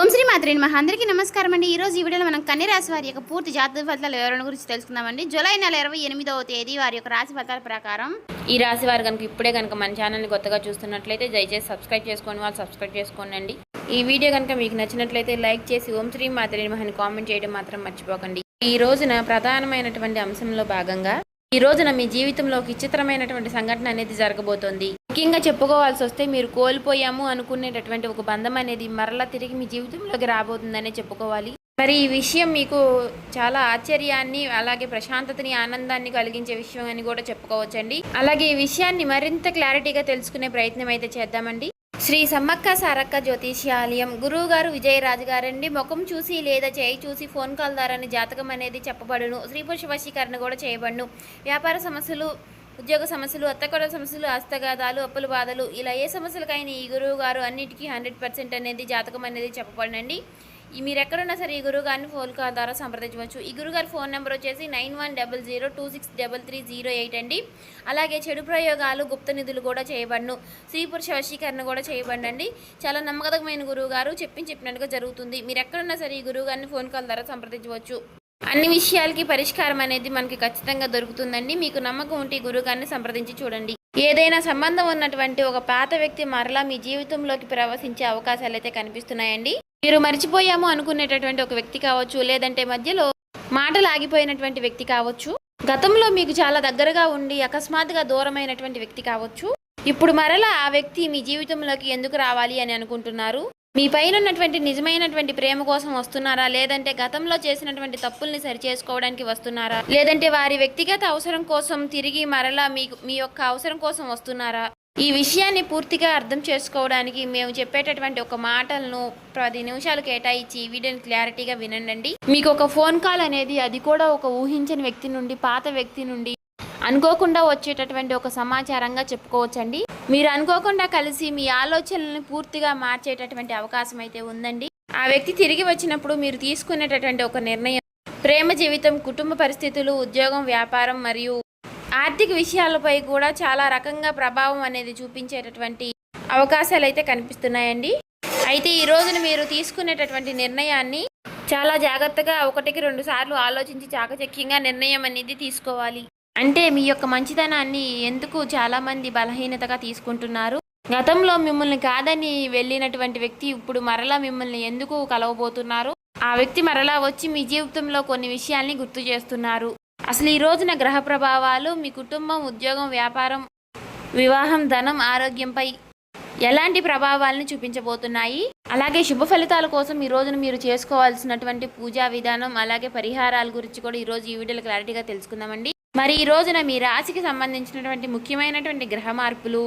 ఓం శ్రీ మాత్రే నమః. అందరికీ నమస్కారం అండి. ఈరోజు ఈ వీడియోలో మనం కన్య రాశి వారి యొక్క పూర్తి జాతక ఫలితాల వివరణ గురించి తెలుసుకుందామండి. జూలై నెల 28వ తేదీ వారి యొక్క రాశి ఫలితాల ప్రకారం ఈ రాశి వారు కనుక ఇప్పుడే కనుక మన ఛానల్ని కొత్తగా చూస్తున్నట్లయితే దయచేసి సబ్స్క్రైబ్ చేసుకోండి, వాళ్ళు సబ్స్క్రైబ్ చేసుకోండి. ఈ వీడియో కనుక మీకు నచ్చినట్లయితే లైక్ చేసి ఓం శ్రీ మాత్రే నమః అని కామెంట్ చేయడం మాత్రం మర్చిపోకండి. ఈ రోజున ప్రధానమైనటువంటి అంశంలో భాగంగా ఈ రోజున మీ జీవితంలో ఒక విచిత్రమైనటువంటి సంఘటన అనేది జరగబోతోంది. ముఖ్యంగా చెప్పుకోవాల్సి వస్తే మీరు కోల్పోయాము అనుకునేటటువంటి ఒక బంధం అనేది మరలా తిరిగి మీ జీవితంలోకి రాబోతుందనే చెప్పుకోవాలి. మరి ఈ విషయం మీకు చాలా ఆశ్చర్యాన్ని అలాగే ప్రశాంతతని ఆనందాన్ని కలిగించే విషయం అని కూడా చెప్పుకోవచ్చండి. అలాగే ఈ విషయాన్ని మరింత క్లారిటీగా తెలుసుకునే ప్రయత్నం అయితే చేద్దామండి. శ్రీ సమ్మక్క సారక్క జ్యోతిష్యాలయం గురువు గారు విజయరాజు గారండి. ముఖం చూసి లేదా చేయి చూసి ఫోన్ కాల్ ద్వారానే జాతకం అనేది చెప్పబడును. స్త్రీ పురుష వశీకరణ కూడా చేయబడును. వ్యాపార సమస్యలు, ఉద్యోగ సమస్యలు, అత్తకొడల సమస్యలు, హస్తగాదాలు, అప్పుల బాధలు, ఇలా ఏ సమస్యలకైనా ఈ గురువు గారు అన్నిటికీ 100% అనేది జాతకం అనేది చెప్పబడినండి. మీరు ఎక్కడున్నా సరే ఈ గురువు గారిని ఫోన్ కాల్ ద్వారా సంప్రదించవచ్చు. ఈ గురుగారి ఫోన్ నెంబర్ వచ్చేసి 9100263308 అండి. అలాగే చెడు ప్రయోగాలు, గుప్త నిధులు కూడా చేయబడును. స్త్రీ పురుష వశీకరణ కూడా చేయబడండి. చాలా నమ్మకమైన గురువు గారు చెప్పినట్టుగా జరుగుతుంది. మీరు ఎక్కడున్నా సరే ఈ గురువు గారిని ఫోన్ కాల్ ద్వారా సంప్రదించవచ్చు. అన్ని విషయాలకి పరిష్కారం అనేది మనకి ఖచ్చితంగా దొరుకుతుందండి. మీకు నమ్మకం ఉంటే గురువుగారిని సంప్రదించి చూడండి. ఏదైనా సంబంధం ఉన్నటువంటి ఒక పాత వ్యక్తి మరలా మీ జీవితంలోకి ప్రవేశించే అవకాశాలు అయితే కనిపిస్తున్నాయండి. మీరు మర్చిపోయాము అనుకునేటటువంటి ఒక వ్యక్తి కావచ్చు, లేదంటే మధ్యలో మాటలు ఆగిపోయినటువంటి వ్యక్తి కావచ్చు, గతంలో మీకు చాలా దగ్గరగా ఉండి అకస్మాత్తుగా దూరమైనటువంటి వ్యక్తి కావచ్చు. ఇప్పుడు మరలా ఆ వ్యక్తి మీ జీవితంలోకి ఎందుకు రావాలి అని అనుకుంటున్నారు? మీ పైన ఉన్నటువంటి నిజమైనటువంటి ప్రేమ కోసం వస్తున్నారా, లేదంటే గతంలో చేసినటువంటి తప్పుల్ని సరిచేసుకోవడానికి వస్తున్నారా, లేదంటే వారి వ్యక్తిగత అవసరం కోసం తిరిగి మరలా మీ యొక్క అవసరం కోసం వస్తున్నారా? ఈ విషయాన్ని పూర్తిగా అర్థం చేసుకోవడానికి మేము చెప్పేటటువంటి ఒక మాటలను 10 నిమిషాలు కేటాయించి ఈ వీడియోని క్లారిటీగా వినండి. మీకు ఒక ఫోన్ కాల్ అనేది, అది కూడా ఒక ఊహించని వ్యక్తి నుండి, పాత వ్యక్తి నుండి అనుకోకుండా వచ్చేటటువంటి ఒక సమాచారంగా చెప్పుకోవచ్చండి. మీరు అనుకోకుండా కలిసి మీ ఆలోచనలను పూర్తిగా మార్చేటటువంటి అవకాశం అయితే ఉందండి. ఆ వ్యక్తి తిరిగి వచ్చినప్పుడు మీరు తీసుకునేటటువంటి ఒక నిర్ణయం ప్రేమ జీవితం, కుటుంబ పరిస్థితులు, ఉద్యోగం, వ్యాపారం మరియు ఆర్థిక విషయాలపై కూడా చాలా రకంగా ప్రభావం అనేది చూపించేటటువంటి అవకాశాలు అయితే కనిపిస్తున్నాయండి. అయితే ఈ రోజున మీరు తీసుకునేటటువంటి నిర్ణయాన్ని చాలా జాగ్రత్తగా 1-2 సార్లు ఆలోచించి చాకచక్యంగా నిర్ణయం అనేది తీసుకోవాలి. అంటే మీ యొక్క మంచితనాన్ని ఎందుకు చాలామంది బలహీనతగా తీసుకుంటున్నారు? గతంలో మిమ్మల్ని కాదని వెళ్ళినటువంటి వ్యక్తి ఇప్పుడు మరలా మిమ్మల్ని ఎందుకు కలవబోతున్నారు? ఆ వ్యక్తి మరలా వచ్చి మీ జీవితంలో కొన్ని విషయాల్ని గుర్తు చేస్తున్నారు. అసలు ఈ రోజున గ్రహ ప్రభావాలు మీ కుటుంబం, ఉద్యోగం, వ్యాపారం, వివాహం, ధనం, ఆరోగ్యంపై ఎలాంటి ప్రభావాలను చూపించబోతున్నాయి? అలాగే శుభ ఫలితాల కోసం ఈ రోజున మీరు చేసుకోవాల్సినటువంటి పూజా విధానం, అలాగే పరిహారాల గురించి కూడా ఈరోజు ఈ వీడియోలో క్లారిటీగా తెలుసుకుందామండి. మరి ఈ రోజున మీ రాశికి సంబంధించినటువంటి ముఖ్యమైనటువంటి గ్రహ మార్పులు,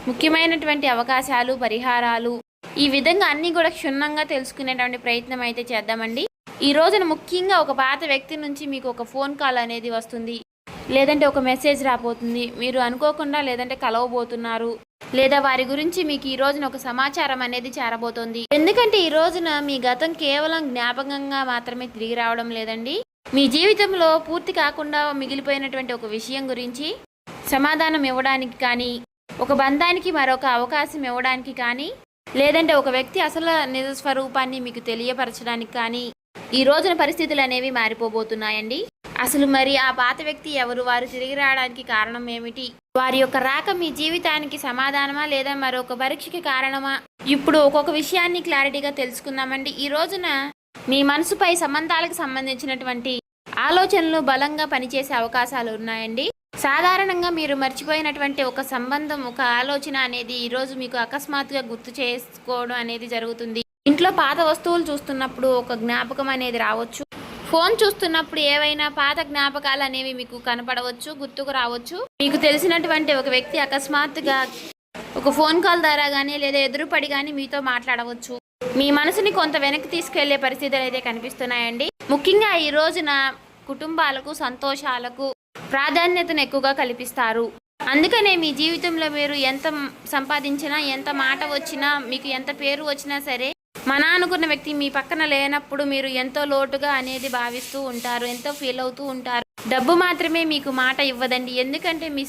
ముఖ్యమైనటువంటి అవకాశాలు, పరిహారాలు, ఈ విధంగా అన్నీ కూడా క్షుణ్ణంగా తెలుసుకునేటువంటి ప్రయత్నం అయితే చేద్దామండి. ఈ రోజున ముఖ్యంగా ఒక పాత వ్యక్తి నుంచి మీకు ఒక ఫోన్ కాల్ అనేది వస్తుంది, లేదంటే ఒక మెసేజ్ రాబోతుంది. మీరు అనుకోకుండా లేదంటే కలవబోతున్నారు, లేదా వారి గురించి మీకు ఈ రోజున ఒక సమాచారం అనేది చేరబోతోంది. ఎందుకంటే ఈ రోజున మీ గతం కేవలం జ్ఞాపకంగా మాత్రమే తిరిగి రావడం లేదండి. మీ జీవితంలో పూర్తి కాకుండా మిగిలిపోయినటువంటి ఒక విషయం గురించి సమాధానం ఇవ్వడానికి కానీ, ఒక బంధానికి మరొక అవకాశం ఇవ్వడానికి కానీ, లేదంటే ఒక వ్యక్తి అసలు నిజ స్వరూపాన్ని మీకు తెలియపరచడానికి కానీ ఈ రోజున పరిస్థితులు అనేవి మారిపోబోతున్నాయండి. అసలు మరి ఆ పాత వ్యక్తి ఎవరు? వారు తిరిగి రావడానికి కారణం ఏమిటి? వారి యొక్క రాక మీ జీవితానికి సమాధానమా, లేదా మరొక పరీక్షకి కారణమా? ఇప్పుడు ఒక్కొక్క విషయాన్ని క్లారిటీగా తెలుసుకుందామండి. ఈ రోజున మీ మనసుపై సంబంధాలకు సంబంధించినటువంటి ఆలోచనలు బలంగా పనిచేసే అవకాశాలు ఉన్నాయండి. సాధారణంగా మీరు మర్చిపోయినటువంటి ఒక సంబంధం, ఒక ఆలోచన అనేది ఈరోజు మీకు అకస్మాత్తుగా గుర్తు చేసుకోవడం అనేది జరుగుతుంది. ఇంట్లో పాత వస్తువులు చూస్తున్నప్పుడు ఒక జ్ఞాపకం అనేది రావచ్చు. ఫోన్ చూస్తున్నప్పుడు ఏవైనా పాత జ్ఞాపకాలు అనేవి మీకు కనపడవచ్చు, గుర్తుకు రావచ్చు. మీకు తెలిసినటువంటి ఒక వ్యక్తి అకస్మాత్తుగా ఒక ఫోన్ కాల్ ద్వారా కానీ, లేదా ఎదురుపడి కానీ మీతో మాట్లాడవచ్చు. మీ మనసుని కొంత వెనక్కి తీసుకెళ్లే పరిస్థితులు అయితే కనిపిస్తున్నాయండి. ముఖ్యంగా ఈ రోజున కుటుంబాలకు, సంతోషాలకు ప్రాధాన్యతను ఎక్కువగా కల్పిస్తారు. అందుకనే మీ జీవితంలో మీరు ఎంత సంపాదించినా, ఎంత మాట వచ్చినా, మీకు ఎంత పేరు వచ్చినా సరే, మన అనుకున్న వ్యక్తి మీ పక్కన లేనప్పుడు మీరు ఎంతో లోటుగా అనేది భావిస్తూ ఉంటారు, ఎంతో ఫీల్ అవుతూ ఉంటారు. డబ్బు మాత్రమే మీకు మాట ఇవ్వదండి. ఎందుకంటే మీ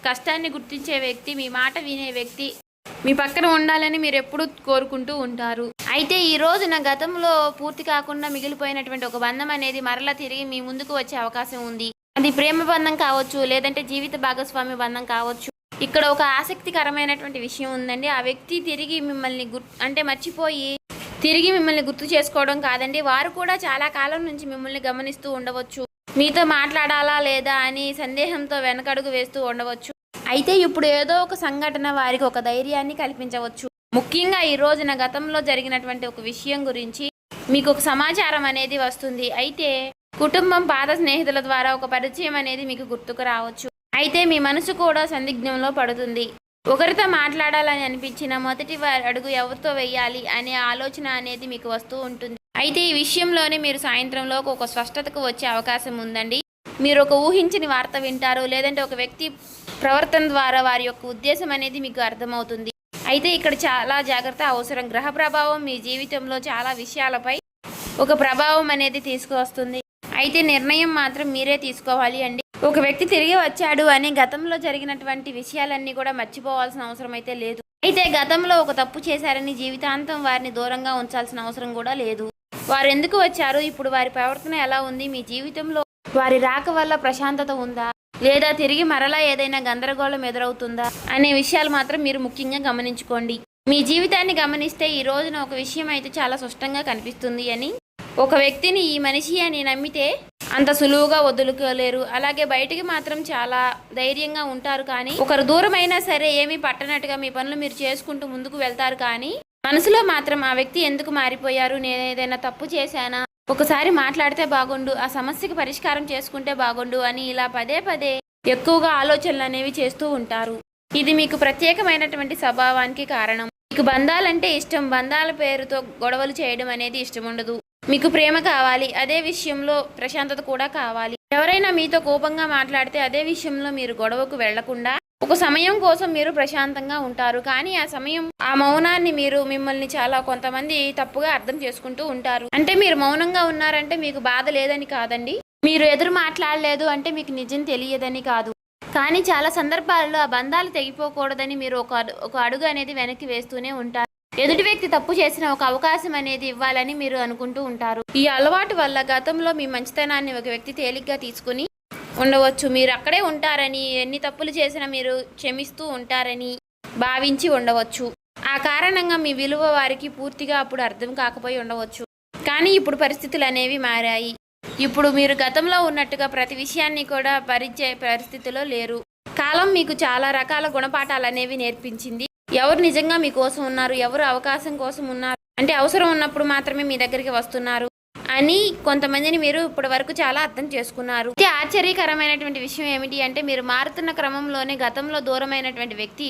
కష్టాన్ని గుర్తించే వ్యక్తి, మీ మాట వినే వ్యక్తి మీ పక్కన ఉండాలని మీరు ఎప్పుడూ కోరుకుంటూ ఉంటారు. అయితే ఈ రోజున గతంలో పూర్తి కాకుండా మిగిలిపోయినటువంటి ఒక బంధం అనేది మరలా తిరిగి మీ ముందుకు వచ్చే అవకాశం ఉంది. అది ప్రేమ బంధం కావచ్చు, లేదంటే జీవిత భాగస్వామి బంధం కావచ్చు. ఇక్కడ ఒక ఆసక్తికరమైనటువంటి విషయం ఉందండి. ఆ వ్యక్తి తిరిగి మిమ్మల్ని మర్చిపోయి తిరిగి మిమ్మల్ని గుర్తు చేసుకోవడం కాదండి, వారు కూడా చాలా కాలం నుంచి మిమ్మల్ని గమనిస్తూ ఉండవచ్చు. మీతో మాట్లాడాలా లేదా అని సందేహంతో వెనకడుగు వేస్తూ ఉండవచ్చు. అయితే ఇప్పుడు ఏదో ఒక సంఘటన వారికి ఒక ధైర్యాన్ని కల్పించవచ్చు. ముఖ్యంగా ఈ రోజున గతంలో జరిగినటువంటి ఒక విషయం గురించి మీకు ఒక సమాచారం అనేది వస్తుంది. అయితే కుటుంబం, పాత స్నేహితుల ద్వారా ఒక పరిచయం అనేది మీకు గుర్తుకు రావచ్చు. అయితే మీ మనసు కూడా సందిగ్ధంలో పడుతుంది. ఒకరితో మాట్లాడాలని అనిపించిన మొదటి అడుగు ఎవరితో వేయాలి అనే ఆలోచన అనేది మీకు వస్తూ ఉంటుంది. అయితే ఈ విషయంలోనే మీరు సాయంత్రంలో ఒక స్పష్టతకు వచ్చే అవకాశం ఉందండి. మీరు ఒక ఊహించని వార్త వింటారు, లేదంటే ఒక వ్యక్తి ప్రవర్తన ద్వారా వారి యొక్క ఉద్దేశం అనేది మీకు అర్థమవుతుంది. అయితే ఇక్కడ చాలా జాగ్రత్త అవసరం. గ్రహ ప్రభావం మీ జీవితంలో చాలా విషయాలపై ఒక ప్రభావం అనేది తీసుకువస్తుంది. అయితే నిర్ణయం మాత్రం మీరే తీసుకోవాలి అండి. ఒక వ్యక్తి తిరిగి వచ్చాడు అని గతంలో జరిగినటువంటి విషయాలన్నీ కూడా మర్చిపోవాల్సిన అవసరం అయితే లేదు. అయితే గతంలో ఒక తప్పు చేశారని జీవితాంతం వారిని దూరంగా ఉంచాల్సిన అవసరం కూడా లేదు. వారు ఎందుకు వచ్చారు, ఇప్పుడు వారి ప్రవర్తన ఎలా ఉంది, మీ జీవితంలో వారి రాక వల్ల ప్రశాంతత ఉందా, లేదా తిరిగి మరలా ఏదైనా గందరగోళం ఎదురవుతుందా అనే విషయాలు మాత్రం మీరు ముఖ్యంగా గమనించుకోండి. మీ జీవితాన్ని గమనిస్తే ఈ రోజున ఒక విషయం అయితే చాలా స్పష్టంగా కనిపిస్తుంది అని. ఒక వ్యక్తిని ఈ మనిషి అని నమ్మితే అంత సులువుగా వదులుకోలేరు. అలాగే బయటికి మాత్రం చాలా ధైర్యంగా ఉంటారు, కానీ ఒకరు దూరమైనా సరే ఏమీ పట్టనట్టుగా మీ పనులు మీరు చేసుకుంటూ ముందుకు వెళ్తారు. కానీ మనసులో మాత్రం ఆ వ్యక్తి ఎందుకు మారిపోయారు, నేను ఏదైనా తప్పు చేశానా, ఒకసారి మాట్లాడితే బాగుండు, ఆ సమస్యకి పరిష్కారం చేసుకుంటే బాగుండు అని ఇలా పదే పదే ఎక్కువగా ఆలోచనలు అనేవి చేస్తూ ఉంటారు. ఇది మీకు ప్రత్యేకమైనటువంటి స్వభావానికి కారణం. మీకు బంధాలంటే ఇష్టం, బంధాల పేరుతో గొడవలు చేయడం అనేది ఇష్టం ఉండదు. మీకు ప్రేమ కావాలి, అదే విషయంలో ప్రశాంతత కూడా కావాలి. ఎవరైనా మీతో కోపంగా మాట్లాడితే అదే విషయంలో మీరు గొడవకు వెళ్లకుండా ఒక సమయం కోసం మీరు ప్రశాంతంగా ఉంటారు. కానీ ఆ సమయం, ఆ మౌనాన్ని మిమ్మల్ని చాలా కొంతమంది తప్పుగా అర్థం చేసుకుంటూ ఉంటారు. అంటే మీరు మౌనంగా ఉన్నారంటే మీకు బాధ లేదని కాదండి, మీరు ఎదురు మాట్లాడలేదు అంటే మీకు నిజం తెలియదని కాదు. కానీ చాలా సందర్భాల్లో ఆ బంధాలు తెగిపోకూడదని మీరు ఒక అడుగు అనేది వెనక్కి వేస్తూనే ఉంటారు. ఎదుటి వ్యక్తి తప్పు చేసిన ఒక అవకాశం అనేది ఇవ్వాలని మీరు అనుకుంటూ ఉంటారు. ఈ అలవాటు వల్ల గతంలో మీ మంచితనాన్ని ఒక వ్యక్తి తేలిగ్గా తీసుకుని ఉండవచ్చు. మీరు అక్కడే ఉంటారని, ఎన్ని తప్పులు చేసినా మీరు క్షమిస్తూ ఉంటారని భావించి ఉండవచ్చు. ఆ కారణంగా మీ విలువ వారికి పూర్తిగా అప్పుడు అర్థం కాకపోయి ఉండవచ్చు. కానీ ఇప్పుడు పరిస్థితులు అనేవి మారాయి. ఇప్పుడు మీరు గతంలో ఉన్నట్టుగా ప్రతి విషయాన్ని కూడా భరించే పరిస్థితిలో లేరు. కాలం మీకు చాలా రకాల గుణపాఠాలు అనేవి నేర్పించింది. ఎవరు నిజంగా మీకోసం ఉన్నారు, ఎవరు అవకాశం కోసం ఉన్నారు, అంటే అవసరం ఉన్నప్పుడు మాత్రమే మీ దగ్గరికి వస్తున్నారు అని కొంతమందిని మీరు ఇప్పటి వరకు చాలా అర్థం చేసుకున్నారు. ఆశ్చర్యకరమైనటువంటి విషయం ఏమిటి అంటే, మీరు మారుతున్న క్రమంలోనే గతంలో దూరమైనటువంటి వ్యక్తి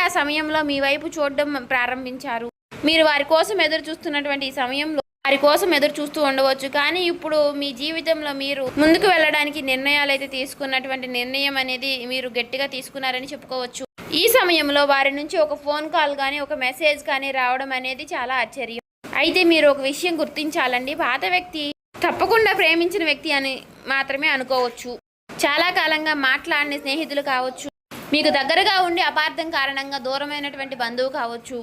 ఆ సమయంలో మీ వైపు చూడడం ప్రారంభించారు. మీరు వారి కోసం ఎదురు చూస్తున్నటువంటి ఈ సమయంలో వారి కోసం ఎదురు చూస్తూ ఉండవచ్చు. కానీ ఇప్పుడు మీ జీవితంలో మీరు ముందుకు వెళ్ళడానికి నిర్ణయాలు అయితే తీసుకున్నటువంటి నిర్ణయం అనేది మీరు గట్టిగా తీసుకున్నారని చెప్పుకోవచ్చు. ఈ సమయంలో వారి నుంచి ఒక ఫోన్ కాల్ కానీ ఒక మెసేజ్ కానీ రావడం అనేది చాలా ఆశ్చర్యం. అయితే మీరు ఒక విషయం గుర్తించాలండి, పాత వ్యక్తి తప్పకుండా ప్రేమించిన వ్యక్తి అని మాత్రమే అనుకోవచ్చు. చాలా కాలంగా మాట్లాడిన స్నేహితులు కావచ్చు, మీకు దగ్గరగా ఉండి అపార్థం కారణంగా దూరమైనటువంటి బంధువు కావచ్చు,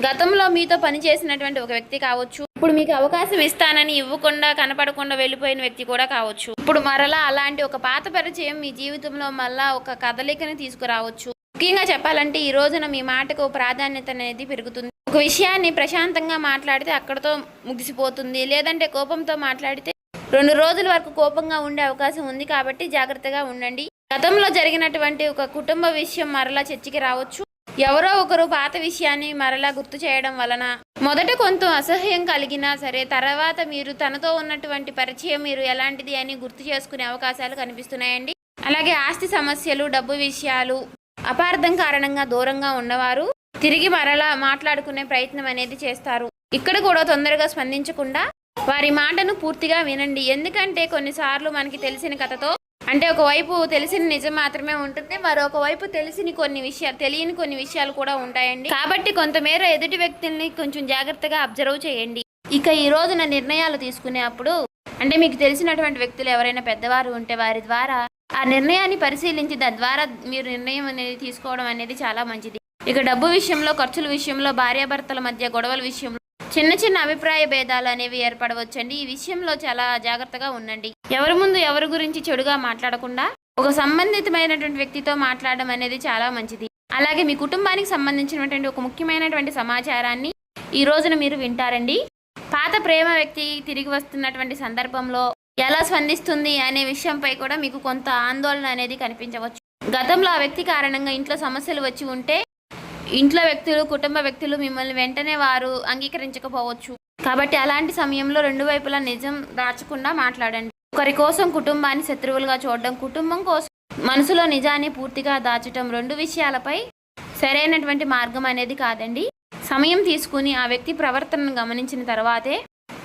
గతంలో మీతో పనిచేసినటువంటి ఒక వ్యక్తి కావచ్చు, ఇప్పుడు మీకు అవకాశం ఇస్తానని ఇవ్వకుండా కనపడకుండా వెళ్ళిపోయిన వ్యక్తి కూడా కావచ్చు. ఇప్పుడు మరలా అలాంటి ఒక పాత పరిచయం మీ జీవితంలో మళ్ళా ఒక కదలికని తీసుకురావచ్చు. ముఖ్యంగా చెప్పాలంటే ఈ రోజున మీ మాటకు ప్రాధాన్యత అనేది పెరుగుతుంది. ఒక విషయాన్ని ప్రశాంతంగా మాట్లాడితే అక్కడతో ముగిసిపోతుంది, లేదంటే కోపంతో మాట్లాడితే 2 రోజుల వరకు కోపంగా ఉండే అవకాశం ఉంది. కాబట్టి జాగ్రత్తగా ఉండండి. గతంలో జరిగినటువంటి ఒక కుటుంబ విషయం మరలా చర్చకి రావచ్చు. ఎవరో ఒకరు పాత విషయాన్ని మరలా గుర్తు చేయడం వలన మొదట కొంత అసహ్యం కలిగినా సరే, తర్వాత మీరు తనతో ఉన్నటువంటి పరిచయం మీరు ఎలాంటిది అని గుర్తు చేసుకునే అవకాశాలు కనిపిస్తున్నాయండి. అలాగే ఆస్తి సమస్యలు, డబ్బు విషయాలు, అపార్థం కారణంగా దూరంగా ఉన్నవారు తిరిగి మరలా మాట్లాడుకునే ప్రయత్నం అనేది చేస్తారు. ఇక్కడ కూడా తొందరగా స్పందించకుండా వారి మాటను పూర్తిగా వినండి. ఎందుకంటే కొన్నిసార్లు మనకి తెలిసిన కథతో, అంటే ఒకవైపు తెలిసిన నిజం మాత్రమే ఉంటుంది, మరొక వైపు తెలియని కొన్ని విషయాలు కూడా ఉంటాయండి. కాబట్టి కొంతమేర ఎదుటి వ్యక్తుల్ని కొంచెం జాగ్రత్తగా అబ్జర్వ్ చేయండి. ఇక ఈ రోజున నిర్ణయాలు తీసుకునేప్పుడు, అంటే మీకు తెలిసినటువంటి వ్యక్తులు ఎవరైనా పెద్దవారు ఉంటే వారి ద్వారా ఆ నిర్ణయాన్ని పరిశీలించి తద్వారా మీరు నిర్ణయం అనేది తీసుకోవడం అనేది చాలా మంచిది. ఇక డబ్బు విషయంలో, ఖర్చుల విషయంలో, భార్యాభర్తల మధ్య గొడవల విషయంలో చిన్న చిన్న అభిప్రాయ భేదాలు అనేవి ఏర్పడవచ్చండి. ఈ విషయంలో చాలా జాగ్రత్తగా ఉండండి. ఎవరి ముందు ఎవరి గురించి చెడుగా మాట్లాడకుండా ఒక సంబంధితమైనటువంటి వ్యక్తితో మాట్లాడడం అనేది చాలా మంచిది. అలాగే మీ కుటుంబానికి సంబంధించినటువంటి ఒక ముఖ్యమైనటువంటి సమాచారాన్ని ఈ రోజున మీరు వింటారండి. పాత ప్రేమ వ్యక్తి తిరిగి వస్తున్నటువంటి సందర్భంలో ఎలా స్పందిస్తుంది అనే విషయంపై కూడా మీకు కొంత ఆందోళన అనేది కనిపించవచ్చు. గతంలో ఆ వ్యక్తి కారణంగా ఇంట్లో సమస్యలు వచ్చి ఉంటే ఇంట్లో వ్యక్తులు, కుటుంబ వ్యక్తులు మిమ్మల్ని వెంటనే వారు అంగీకరించకపోవచ్చు. కాబట్టి అలాంటి సమయంలో రెండు వైపులా నిజం దాచకుండా మాట్లాడండి. ఒకరి కోసం కుటుంబాన్ని శత్రువులుగా చూడడం, కుటుంబం కోసం మనసులో నిజాన్ని పూర్తిగా దాచటం రెండు విషయాలపై సరైనటువంటి మార్గం అనేది కాదండి. సమయం తీసుకుని ఆ వ్యక్తి ప్రవర్తనను గమనించిన తర్వాతే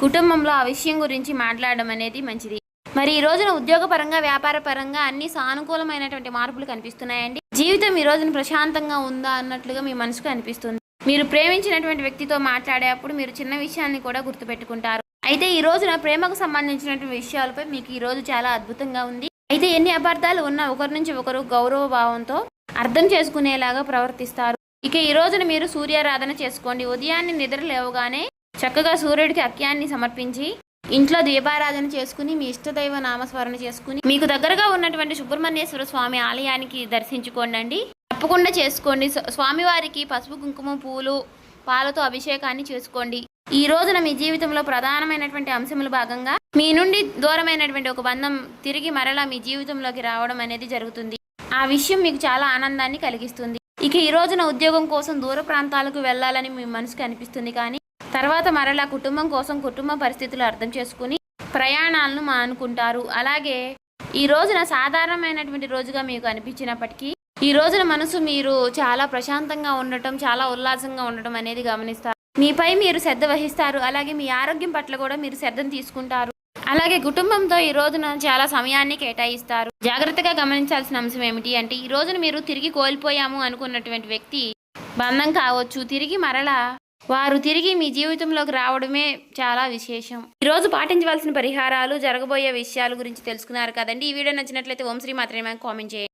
కుటుంబంలో ఆ విషయం గురించి మాట్లాడడం అనేది మంచిది. మరి ఈ రోజున ఉద్యోగపరంగా, వ్యాపార పరంగా అన్ని సానుకూలమైనటువంటి మార్పులు కనిపిస్తున్నాయండి. జీవితం ఈ రోజున ప్రశాంతంగా ఉందా అన్నట్లుగా మీ మనసుకు అనిపిస్తుంది. మీరు ప్రేమించినటువంటి వ్యక్తితో మాట్లాడేటప్పుడు మీరు చిన్న విషయాన్ని కూడా గుర్తుపెట్టుకుంటారు. అయితే ఈ రోజున ప్రేమకు సంబంధించినటువంటి విషయాలపై మీకు ఈ రోజు చాలా అద్భుతంగా ఉంది. అయితే ఎన్ని అపార్థాలు ఉన్నా ఒకరి నుంచి ఒకరు గౌరవ భావంతో అర్థం చేసుకునేలాగా ప్రవర్తిస్తారు. ఇక ఈ రోజున మీరు సూర్యారాధన చేసుకోండి. ఉదయాన్నే నిద్ర లేవగానే చక్కగా సూర్యుడికి అర్ఘ్యాన్ని సమర్పించి ఇంట్లో దీపారాధన చేసుకుని మీ ఇష్టదైవ నామస్మరణ చేసుకుని మీకు దగ్గరగా ఉన్నటువంటి సుబ్రహ్మణ్యేశ్వర స్వామి ఆలయానికి దర్శించుకోండి. తప్పకుండా చేసుకోండి. స్వామివారికి పసుపు, కుంకుమ, పూలు, పాలతో అభిషేకాన్ని చేసుకోండి. ఈ రోజున మీ జీవితంలో ప్రధానమైనటువంటి అంశముల భాగంగా మీ నుండి దూరమైనటువంటి ఒక బంధం తిరిగి మరలా మీ జీవితంలోకి రావడం అనేది జరుగుతుంది. ఆ విషయం మీకు చాలా ఆనందాన్ని కలిగిస్తుంది. ఇక ఈ రోజున ఉద్యోగం కోసం దూర ప్రాంతాలకు వెళ్ళాలని మీ మనసుకు అనిపిస్తుంది. కానీ తర్వాత మరలా కుటుంబం కోసం కుటుంబ పరిస్థితులు అర్థం చేసుకుని ప్రయాణాలను మానుకుంటారు. అలాగే ఈ రోజున సాధారణమైనటువంటి రోజుగా మీకు అనిపించినప్పటికీ ఈ రోజున మనసు మీరు చాలా ప్రశాంతంగా ఉండటం, చాలా ఉల్లాసంగా ఉండటం అనేది గమనిస్తారు. మీపై మీరు శ్రద్ధ వహిస్తారు. అలాగే మీ ఆరోగ్యం పట్ల కూడా మీరు శ్రద్ధను తీసుకుంటారు. అలాగే కుటుంబంతో ఈ రోజున చాలా సమయాన్ని కేటాయిస్తారు. జాగ్రత్తగా గమనించాల్సిన అంశం ఏమిటి అంటే ఈ రోజున మీరు తిరిగి కోల్పోయాము అనుకున్నటువంటి వ్యక్తి బంధం కావచ్చు, తిరిగి మరలా వారు తిరిగి మీ జీవితంలోకి రావడమే చాలా విశేషం. ఈరోజు పాటించవలసిన పరిహారాలు, జరగబోయే విషయాల గురించి తెలుసుకున్నారు కదండి. ఈ వీడియో నచ్చినట్లయితే ఓం శ్రీ మాత్రమే కామెంట్ చేయండి.